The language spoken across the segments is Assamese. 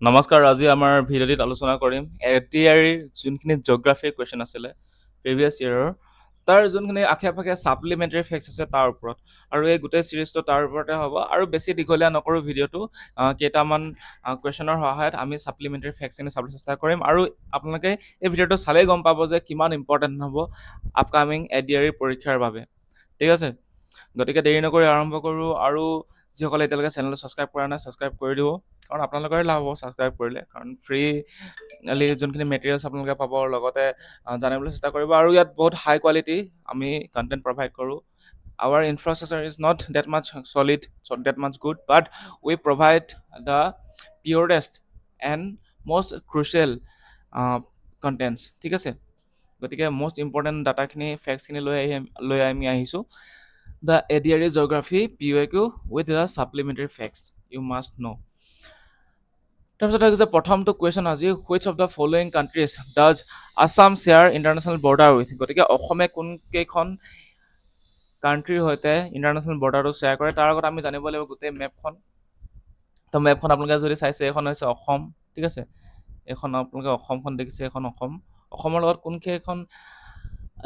নমস্কাৰ, আজি আমাৰ ভিডিঅ'টিত আলোচনা কৰিম এডিআৰিৰ যোনখিনি জিঅ'গ্ৰাফী কুৱেশ্যন আছিলে প্ৰিভিয়াছ ইয়েৰৰ তাৰ যোনখিনি আশে-পাশে ছাপ্লিমেণ্টাৰী ফেক্টছ আছে তাৰ ওপৰত আৰু এই গোটেই চিৰিজটো তাৰ ওপৰতে হ'ব আৰু বেছি দীঘলীয়া নকৰোঁ ভিডিঅ'টো কেইটামান কুৱেশ্যনৰ সহায়ত আমি ছাপ্লিমেণ্টাৰী ফেক্টছখিনি চাবলৈ চেষ্টা কৰিম আৰু আপোনালোকে এই ভিডিঅ'টো চালেই গম পাব যে কিমান ইম্পৰ্টেণ্ট হ'ব আপকামিং এডিআৰিৰ পৰীক্ষাৰ বাবে ঠিক আছে গতিকে দেৰি নকৰি আৰম্ভ কৰোঁ আৰু যিসকলে এতিয়ালৈকে চেনেলটো ছাবস্ক্ৰাইব কৰা নাই ছাবস্ক্ৰাইব কৰি দিব কাৰণ আপোনালোকৰে লাভ হ'ব ছাবস্ক্ৰাইব কৰিলে কাৰণ ফ্ৰী যোনখিনি মেটেৰিয়েলছ আপোনালোকে পাব লগতে জানিবলৈ চেষ্টা কৰিব আৰু ইয়াত বহুত হাই কোৱালিটি আমি কণ্টেণ্ট প্ৰভাইড কৰোঁ our infrastructure is not that much solid so that much good but we provide the purest and most crucial contents ঠিক আছে গতিকে most important ডাটাখিনি ফেক্টছখিনি লৈ আমি আহিছোঁ the ADRE geography POQ with the supplementary facts you must know তাৰপিছত হৈছে প্ৰথমটো কুৱেশ্যন আজি which of the following countries does Assam share international border with গতিকে অসমে কোন কেইখন কাণ্ট্ৰিৰ সৈতে ইণ্টাৰনেশ্যনেল বৰ্ডাৰটো শ্বেয়াৰ কৰে তাৰ আগত আমি জানিব লাগিব গোটেই মেপখন তো মেপখন আপোনালোকে যদি চাইছে এইখন হৈছে অসম ঠিক আছে এইখন আপোনালোকে অসমখন দেখিছে এইখন অসমৰ লগত কোনকেইখন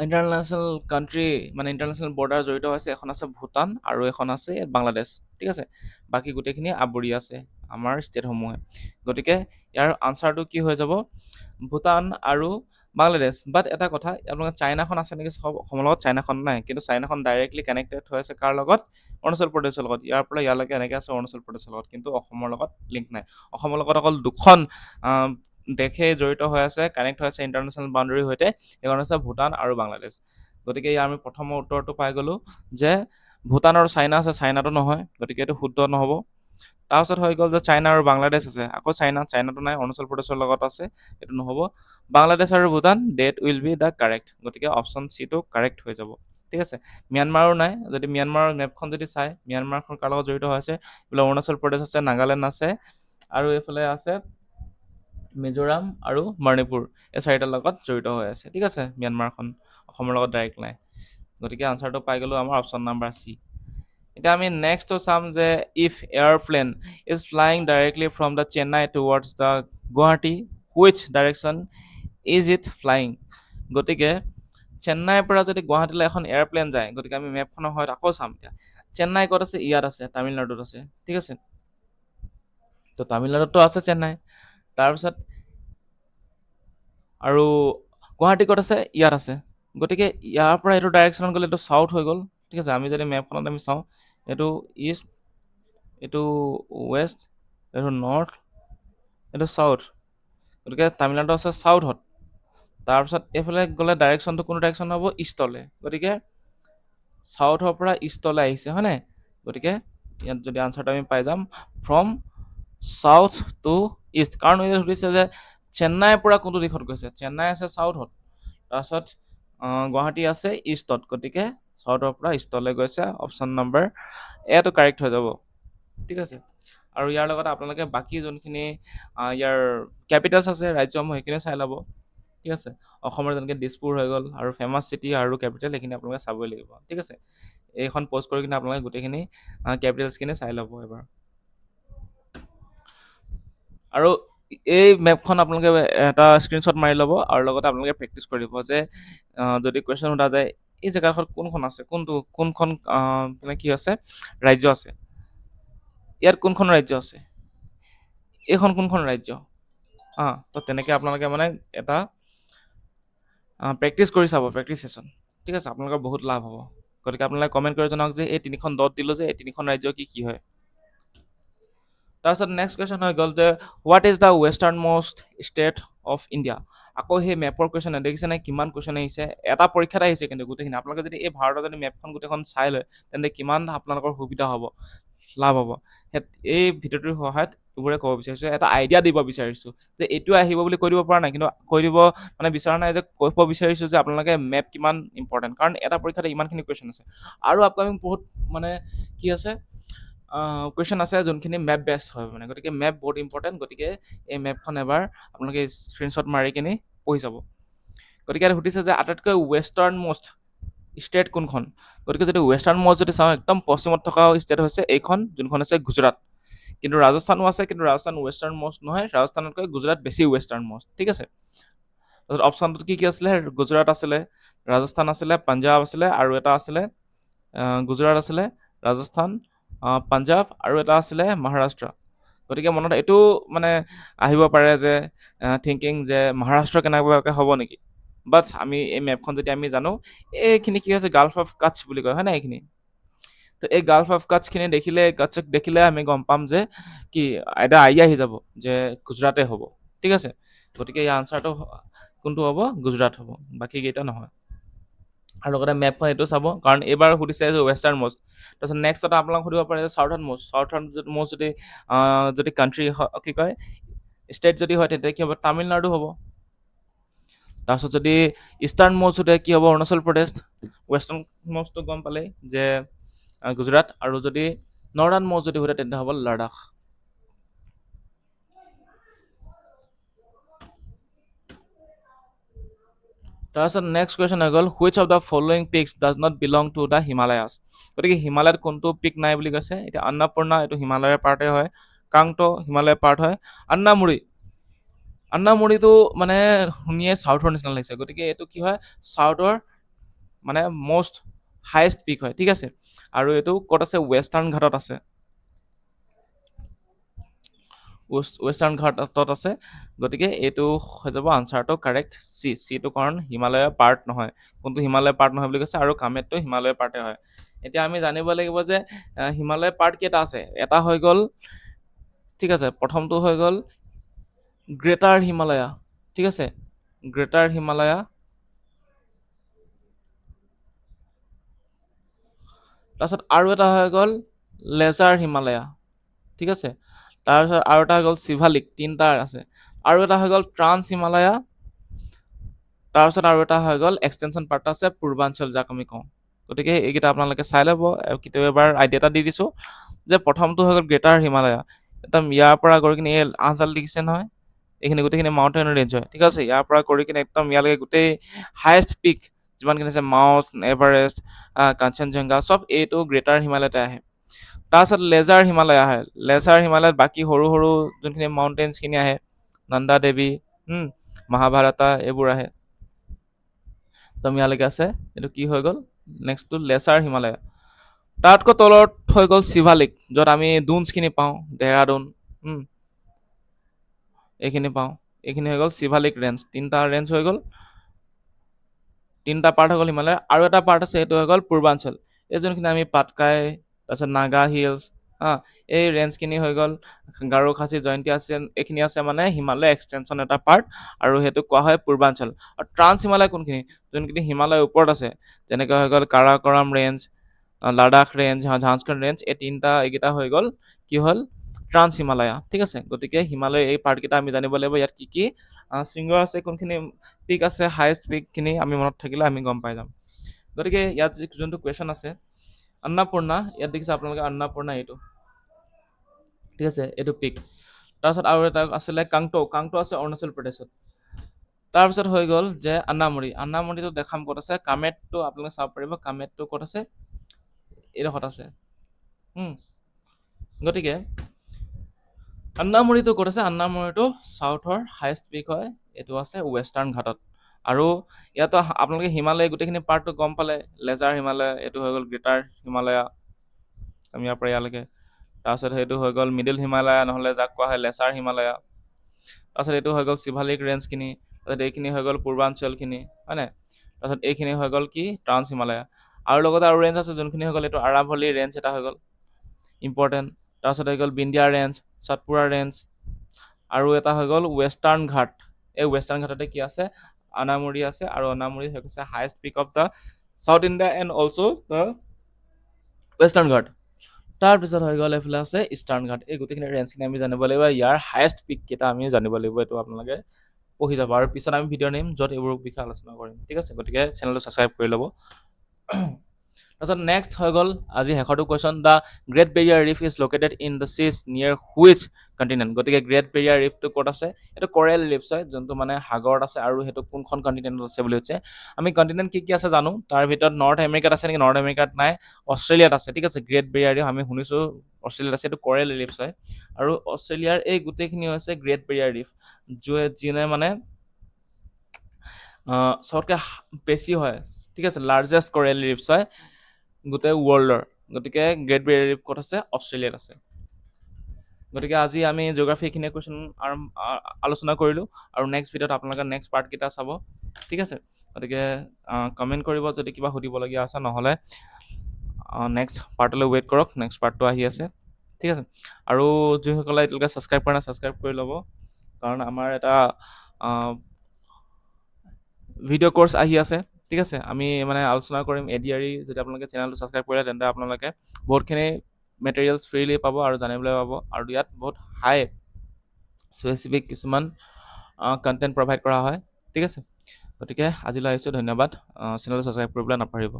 ইণ্টাৰনেশ্যনেল কাণ্ট্ৰি মানে ইণ্টাৰনেশ্যনেল বৰ্ডাৰ জড়িত হৈছে এখন আছে ভূটান আৰু এখন আছে বাংলাদেশ ঠিক আছে বাকী গোটেইখিনি আৱৰি আছে আমাৰ ষ্টেটসমূহে গতিকে ইয়াৰ আনচাৰটো কি হৈ যাব ভূটান আৰু বাংলাদেশ বাট এটা কথা আপোনালোকৰ চাইনাখন আছে নেকি অসমৰ লগত চাইনাখন নাই কিন্তু চাইনাখন ডাইৰেক্টলি কানেক্টেড হৈ আছে কাৰ লগত অৰুণাচল প্ৰদেশৰ লগত ইয়াৰ পৰা ইয়ালৈকে এনেকৈ আছে অৰুণাচল প্ৰদেশৰ লগত কিন্তু অসমৰ লগত লিংক নাই অসমৰ লগত অকল দুখন দেশে জড়িত হৈ আছে কানেক্ট হৈ আছে ইণ্টাৰনেশ্যনেল বাউণ্ডেৰীৰ সৈতে সেইখন হৈছে ভূটান আৰু বাংলাদেশ গতিকে ইয়াৰ আমি প্ৰথমৰ উত্তৰটো পাই গ'লোঁ যে ভূটান আৰু চাইনা আছে চাইনাটো নহয় গতিকে এইটো শুদ্ধ নহ'ব তাৰপিছত হৈ গ'ল যে চাইনা আৰু বাংলাদেশ আছে আকৌ চাইনাটো নাই অৰুণাচল প্ৰদেশৰ লগত আছে এইটো নহ'ব বাংলাদেশ আৰু Bhutan date will be the correct গতিকে অপশ্যন চিটো কাৰেক্ট হৈ যাব ঠিক আছে ম্যানমাৰো নাই যদি ম্যানমাৰৰ মেপখন যদি চাই ম্যানমাৰখন কাৰ লগত জড়িত হৈ আছে এইফালে অৰুণাচল প্ৰদেশ আছে নাগালেণ্ড আছে আৰু এইফালে আছে মিজোৰাম আৰু মণিপুৰ এই চাৰিটাৰ লগত জড়িত হৈ আছে ঠিক আছে ম্যানমাৰখন অসমৰ লগত ডাইৰেক্ট নাই গতিকে আনচাৰটো পাই গ'লোঁ আমাৰ অপশ্যন নাম্বাৰ চি এতিয়া আমি নেক্সটটো চাম যে if aeroplane is flying directly from the Chennai towards the Guwahati which direction is it flying গতিকে চেন্নাইৰ পৰা যদি গুৱাহাটীলৈ এখন এয়াৰপ্লেন যায় গতিকে আমি মেপখনৰ সহায়ত আকৌ চাম এতিয়া চেন্নাই ক'ত আছে ইয়াত আছে তামিলনাডুত আছে ঠিক আছে তো তামিলনাডুততো আছে চেন্নাই তাৰপিছত আৰু গুৱাহাটী ক'ত আছে ইয়াত আছে গতিকে ইয়াৰ পৰা এইটো ডাইৰেকশ্যনত গ'লে এইটো চাউথ হৈ গ'ল ঠিক আছে আমি যদি মেপখনত আমি চাওঁ এইটো ইষ্ট এইটো ৱেষ্ট এইটো নৰ্থ এইটো চাউথ গতিকে তামিলনাডু আছে চাউথত তাৰপিছত এইফালে গ'লে ডাইৰেকশ্যনটো কোনো ডাইৰেকশ্যন হ'ব ইষ্টলৈ গতিকে চাউথৰ পৰা ইষ্টলৈ আহিছে হয় নাই গতিকে ইয়াত যদি আনচাৰটো আমি পাই যাম ফ্ৰম চাউথ টু ইষ্ট কাৰণ ইয়াত সুধিছে যে চেন্নাইৰ পৰা কোনটো দিশত গৈছে চেন্নাই আছে চাউথত তাৰপিছত গুৱাহাটী আছে ইষ্টত গতিকে চাউথৰ পৰা ইষ্টলৈ গৈছে অপশ্যন নম্বৰ এটো কাৰেক্ট হৈ যাব ঠিক আছে আৰু ইয়াৰ লগত আপোনালোকে বাকী যোনখিনি ইয়াৰ কেপিটেলছ আছে ৰাজ্যসমূহ সেইখিনি চাই ল'ব ঠিক আছে অসমৰ যেনেকৈ দিছপুৰ হৈ গ'ল আৰু ফেমাছ চিটি আৰু কেপিটেল সেইখিনি আপোনালোকে চাবই লাগিব ঠিক আছে এইখন প'ষ্ট কৰি কিনে আপোনালোকে গোটেইখিনি কেপিটেলছখিনি চাই ল'ব এবাৰ আৰু এই মেপখন আপোনালোকে এটা স্ক্ৰীনশ্বট মাৰি ল'ব আৰু লগতে আপোনালোকে প্ৰেক্টিচ কৰিব যে যদি কুৱেশ্যন সোধা যায় এই জেগাডোখৰত কোনখন আছে কোনখন মানে কি আছে ৰাজ্য আছে ইয়াত কোনখন ৰাজ্য আছে এইখন কোনখন ৰাজ্য তো তেনেকৈ আপোনালোকে মানে এটা প্ৰেক্টিচ কৰি চাব প্ৰেক্টিচ ছেশ্যন ঠিক আছে আপোনালোকৰ বহুত লাভ হ'ব গতিকে আপোনালোকে কমেণ্ট কৰি জনাওক যে এই তিনিখন ডট দিলোঁ যে এই তিনিখন ৰাজ্য কি হয় তাৰপিছত নেক্সট কুৱেশ্যন হৈ গ'ল যে what is the western most state of India আকৌ সেই মেপৰ কুৱেশ্যন দেখিছেনে কিমান কুৱেশ্যন আহিছে এটা পৰীক্ষাত আহিছে কিন্তু গোটেইখিনি আপোনালোকে যদি এই ভাৰতৰ যদি মেপখন গোটেইখন চাই লয় তেন্তে কিমান আপোনালোকৰ সুবিধা হ'ব লাভ হ'ব এই ভিডিঅ'টোৰ সহায়ত এইবোৰে ক'ব বিচাৰিছোঁ এটা আইডিয়া দিব বিচাৰিছোঁ যে এইটোৱে আহিব বুলি কৈ দিব পৰা নাই কিন্তু কৈ দিব মানে বিচৰা নাই যে ক'ব বিচাৰিছোঁ যে আপোনালোকে মেপ কিমান ইম্পৰ্টেণ্ট কাৰণ এটা পৰীক্ষাতে ইমানখিনি কুৱেশ্যন আছে আৰু আপকামিং বহুত মানে কি আছে কুৱেশ্যন আছে যোনখিনি মেপ বেষ্ট হয় মানে গতিকে মেপ বহুত ইম্পৰ্টেণ্ট গতিকে এই মেপখন এবাৰ আপোনালোকে স্ক্ৰীনশ্বট মাৰি কিনি পঢ়ি যাব গতিকে ইয়াত সুধিছে যে আটাইতকৈ ৱেষ্টাৰ্ণ মষ্ট ষ্টেট কোনখন গতিকে যদি ৱেষ্টাৰ্ণ মষ্ট যদি চাওঁ একদম পশ্চিমত থকা ষ্টেট হৈছে এইখন যোনখন হৈছে গুজৰাট কিন্তু ৰাজস্থানো আছে, কিন্তু ৰাজস্থান ৱেষ্টাৰ্ণ মষ্ট নহয়, ৰাজস্থানতকৈ গুজৰাট বেছি ৱেষ্টাৰ্ণ মষ্ট, ঠিক আছে। তাৰপিছত অপশ্যনটোত কি কি আছিলে, গুজৰাট আছিলে, ৰাজস্থান আছিলে, পাঞ্জাৱ আছিলে, আৰু এটা আছিলে গুজৰাট আছিলে, ৰাজস্থান, পাঞ্জাৱ, আৰু এটা আছিলে মহাৰাষ্ট্ৰ। গতিকে মনত এইটো মানে আহিব পাৰে যে থিংকিং যে মহাৰাষ্ট্ৰ কেনেবাকৈ হ'ব নেকি। বাট আমি এই মেপখন যদি আমি জানো, এইখিনি কি হৈছে গাল্ফ অফ কাটছ বুলি কয়, হয় নাই এইখিনি। তো এই গাল্ফ অফ কাটছখিনি দেখিলে আমি গম পাম যে কি এটা আইডিয়া আহি যাব যে গুজৰাটে হ'ব, ঠিক আছে। গতিকে এই আনচাৰটো কোনটো হ'ব, গুজৰাট হ'ব, বাকী কেইটা নহয়। আৰু লগতে মেপখন এইটো চাব, কাৰণ এইবাৰ সুধিছে যে ৱেষ্টাৰ্ণ মষ্ট। তাৰপিছত নেক্সট এটা আপোনালোক সুধিব পাৰে যে চাউথাৰ্ণ মষ্ট যদি কাণ্ট্ৰি কি কয় ষ্টেট যদি হয়, তেতিয়া কি হ'ব, তামিলনাডু হ'ব। তাৰপিছত যদি ইষ্টাৰ্ণ মষ্ট সোধে কি হ'ব, অৰুণাচল প্ৰদেশ। ৱেষ্টাৰ্ণ মষ্টটো গম পালেই যে গুজৰাট, আৰু যদি নৰ্দাৰ্ণ মষ্ট যদি সোধে তেন্তে হ'ব লাডাখ। তাৰপিছত নেক্সট কুৱেশ্যন হৈ গ'ল, which of the following peaks does not belong to the Himalayas. গতিকে হিমালয়ত কোনটো পিক নাই বুলি কৈছে। এতিয়া অন্নপূৰ্ণা এইটো হিমালয়ৰ পাৰ্টে হয়, কাংটো হিমালয়ৰ পাৰ্ট হয়, আন্নামুৰিটো মানে শুনিয়ে চাউথৰ নিচিনা লাগিছে, গতিকে এইটো কি হয়, চাউথৰ মানে মষ্ট হাইয়েষ্ট পিক হয়, ঠিক আছে। আৰু এইটো ক'ত আছে, ৱেষ্টাৰ্ণ ঘাটত আছে, ৱেষ্টাৰ্ণ ঘাটত আছে। গতিকে এইটো হৈ যাব আনচাৰটো কাৰেক্ট চিটো, কাৰণ হিমালয়ৰ পাৰ্ট নহয়। কোনটো হিমালয়ৰ পাৰ্ট নহয় বুলি কৈছে, আৰু কামেতটো হিমালয়ৰ পাৰ্টে হয়। এতিয়া আমি জানিব লাগিব যে হিমালয়ৰ পাৰ্ট কেইটা আছে। এটা হৈ গ'ল, ঠিক আছে, প্ৰথমটো হৈ গ'ল গ্ৰেটাৰ হিমালয়া, ঠিক আছে, গ্ৰেটাৰ হিমালয়া। তাৰপিছত আৰু এটা হৈ গ'ল লেজাৰ হিমালয়া, ঠিক আছে। তাৰপিছত আৰু এটা হৈ গ'ল চিভালিক, তিনিটা আছে। আৰু এটা হৈ গ'ল ট্ৰান্স হিমালয়া। তাৰপিছত আৰু এটা হৈ গ'ল এক্সটেনশ্যন পাৰ্ট আছে পূৰ্বাঞ্চল, যাক আমি কওঁ। গতিকে এইকেইটা আপোনালোকে চাই ল'ব। কেতিয়াবা এবাৰ আইডিয়া এটা দি দিছোঁ যে প্ৰথমটো হৈ গ'ল গ্ৰেটাৰ হিমালয়া, একদম ইয়াৰ পৰা গৈ কিনে এই আঁচডাল দেখিছে নহয়, এইখিনি গোটেইখিনি মাউণ্টেইন ৰেঞ্জ হয়, ঠিক আছে। ইয়াৰ পৰা কৰি কিনে একদম ইয়ালৈকে গোটেই হায়েষ্ট পিক যিমানখিনি আছে, মাউণ্ট এভাৰেষ্ট, কাঞ্চনজংঘা, চব এইটো গ্ৰেটাৰ হিমালয়তে আহে। তাৰপিছত লেজাৰ হিমালয় আহে। লেজাৰ হিমালয়ত বাকী সৰু সৰু যোনখিনি মাউণ্টেইনছখিনি আহে, নন্দা দেৱী, মহাভাৰতা, এইবোৰ আহে। একদম ইয়ালৈকে আছে। এইটো কি হৈ গ'ল, নেক্সটটো লেচাৰ হিমালয়া। তাতকৈ তলত হৈ গ'ল শিৱালিক, য'ত আমি ডুনছখিনি পাওঁ, দেহৰাডুন, এইখিনি পাওঁ। এইখিনি হৈ গ'ল শিৱালিক ৰেঞ্জ। তিনিটা ৰেঞ্জ হৈ গ'ল, তিনিটা পাৰ্ট হৈ গ'ল হিমালয়। আৰু এটা পাৰ্ট আছে, সেইটো হৈ গ'ল পূৰ্বাঞ্চল। এই যোনখিনি আমি পাটকাই, তাৰপিছত নাগা হিলছ, এই ৰেঞ্জখিনি হৈ গ'ল গাৰো খাচী, জয়ন্তী আছে, এইখিনি আছে মানে হিমালয় এক্সটেনশ্যন এটা পাৰ্ট, আৰু সেইটোক কোৱা হয় পূৰ্বাঞ্চল। আৰু ট্ৰান্স হিমালয় কোনখিনি, যোনখিনি হিমালয়ৰ ওপৰত আছে, যেনেকৈ হৈ গ'ল Karakoram range, Ladakh range, ঝাংস্কাৰ range, এই তিনিটা, এইকেইটা হৈ গ'ল কি হ'ল, ট্ৰান্স হিমালয়া, ঠিক আছে। গতিকে হিমালয়ৰ এই পাৰ্টকেইটা আমি জানিব লাগিব। ইয়াত কি কি শৃংগ আছে, কোনখিনি পিক আছে, হায়েষ্ট পিকখিনি আমি মনত থাকিলে আমি গম পাই যাম। গতিকে ইয়াত যোনটো কুৱেশ্যন আছে অন্নপূৰ্ণা, ইয়াত দেখিছে আপোনালোকে অন্নপূৰ্ণা, এইটো, ঠিক আছে, এইটো পিক। তাৰপিছত আৰু এটা আছিলে কাংটো আছে অৰুণাচল প্ৰদেশত। তাৰপিছত হৈ গ'ল যে আন্নামুৰিটো দেখাম ক'ত আছে, কামেতটো আপোনালোকে চাব পাৰিব, কামেতটো ক'ত আছে, এইডোখৰত আছে। গতিকে আন্নামুৰিটো ক'ত আছে, আন্নামুৰিটো চাউথৰ হায়েষ্ট পিক হয়, এইটো আছে ৱেষ্টাৰ্ণ ঘাটত। আৰু ইয়াতো আপোনালোকে হিমালয় গোটেইখিনি পাৰ্টটো গম পালে, লেজাৰ হিমালয়, এইটো হৈ গ'ল গ্ৰেটাৰ হিমালয়া, আমি ইয়াৰ পৰা ইয়ালৈকে। তাৰপিছত সেইটো হৈ গ'ল মিডিল হিমালয়া, নহ'লে যাক কোৱা হয় লেচাৰ হিমালয়া। তাৰপিছত এইটো হৈ গ'ল শিৱালিক ৰেঞ্জখিনি। তাৰপিছত এইখিনি হৈ গ'ল পূৰ্বাঞ্চলখিনি, হয় নাই। তাৰপিছত এইখিনি হৈ গ'ল কি, ট্ৰান্স হিমালয়া। আৰু লগতে আৰু ৰেঞ্জ আছে, যোনখিনি হৈ গ'ল এইটো আৰাভলি ৰেঞ্জ, এটা হৈ গ'ল ইম্পৰ্টেণ্ট। তাৰপিছত হৈ গ'ল বিন্দিয়া ৰেঞ্জ, সাতপুৰা ৰেঞ্জ, আৰু এটা হৈ গ'ল ৱেষ্টাৰ্ণ ঘাট। এই ৱেষ্টাৰ্ণ ঘাটতে কি আছে, আনামুৰি আছে, আৰু আনামুৰি হৈ গৈছে highest peak of the south India and also' the western ঘাট। তাৰপিছত হৈ গ'ল এইফালে আছে ইষ্টাৰ্ণ ঘাট। এই গোটেইখিনি ৰেঞ্জখিনি আমি জানিব লাগিব, ইয়াৰ হায়েষ্ট পিক কেইটা আমি জানিব লাগিব। এইটো আপোনালোকে পঢ়ি যাব, আৰু পিছত আমি ভিডিঅ' নিম য'ত এইবোৰ বিষয়ে আলোচনা কৰিম, ঠিক আছে। গতিকে চেনেলটো ছাবস্ক্ৰাইব কৰি ল'ব। তাৰপিছত নেক্সট হৈ গ'ল আজি শেষৰটো question, the great barrier reef is located in the seas near which continent. গতিকে গ্ৰেট বেৰিয়াৰ ৰিফটো ক'ত আছে? এইটো কৰেল ৰিফছ হয়, যোনটো মানে সাগৰত আছে, আৰু সেইটো কোনখন কণ্টিনেণ্টত আছে বুলি হৈছে। আমি কণ্টিনেণ্ট কি কি আছে জানো, তাৰ ভিতৰত নৰ্থ আমেৰিকাত আছে নেকি? নৰ্থ আমেৰিকাত নাই, অষ্ট্ৰেলিয়াত আছে। ঠিক আছে, গ্ৰেট বেৰিয়াৰ ৰিফ আমি শুনিছোঁ অষ্ট্ৰেলিয়াত আছে, এইটো কৰেল ৰিফছ হয়। আৰু অষ্ট্ৰেলিয়াৰ এই গোটেইখিনি হৈছে গ্ৰেট বেৰিয়াৰ ৰিফ, যিনে মানে চবতকৈ বেছি হয়। ঠিক আছে, লাৰ্জেষ্ট কৰেল ৰিফছ হয় গোটেই ৱৰ্ল্ডৰ। গতিকে গ্ৰেট বেৰিয়াৰ ৰিফ ক'ত আছে? অষ্ট্ৰেলিয়াত আছে। গতিকে আজি আমি জিঅ'গ্ৰাফীখিনিয়ে কুৱেশ্যন আলোচনা কৰিলোঁ, আৰু নেক্সট ভিডিঅ'ত আপোনালোকে নেক্সট পাৰ্টকেইটা চাব। ঠিক আছে, গতিকে কমেণ্ট কৰিব যদি কিবা সুধিবলগীয়া আছে, নহ'লে নেক্সট পাৰ্টলৈ ৱেইট কৰক, নেক্সট পাৰ্টটো আহি আছে। ঠিক আছে, আৰু যিসকলে এতিয়ালৈকে ছাবস্ক্ৰাইব কৰা নাই, ছাবস্ক্ৰাইব কৰি ল'ব, কাৰণ আমাৰ এটা ভিডিঅ' কোৰ্চ আহি আছে। ঠিক আছে, আমি মানে আলোচনা কৰিম এডিআৰই। যদি আপোনালোকে চেনেলটো ছাবস্ক্ৰাইব কৰে, তেন্তে আপোনালোকে বহুতখিনি মেটেৰিয়েলছ ফ্ৰীলি পাব আৰু জানিবলৈ পাব, আৰু ইয়াত বহুত হাই স্পেচিফিক কিছুমান কণ্টেণ্ট প্ৰভাইড কৰা হয়। ঠিক আছে, গতিকে আজিলৈ আহিছোঁ, ধন্যবাদ। চেনেলটো ছাবস্ক্ৰাইব কৰিবলৈ নাপাহৰিব।